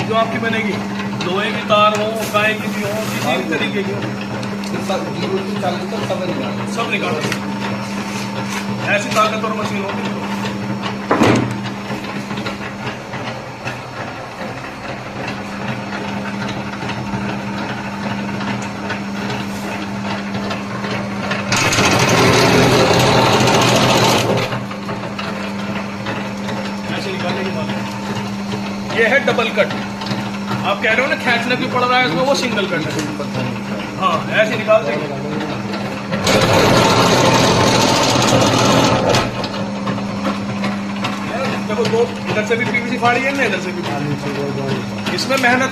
जो आपकी बनेगी लोहे की तार हो, काय की भी हो, किसी भी तरीके की हो, सब निकाल ऐसी ताकतवर मशीन होती है। ऐसे निकालने की बात है। ये है डबल कट। आप कह रहे हो ना खींचने भी पड़ रहा है इसमें, वो सिंगल कट है। हाँ ऐसे निकाल देंगे। देखो दो इधर से भी पीवीसी फाड़ी है ना, इधर से भी। इसमें मेहनत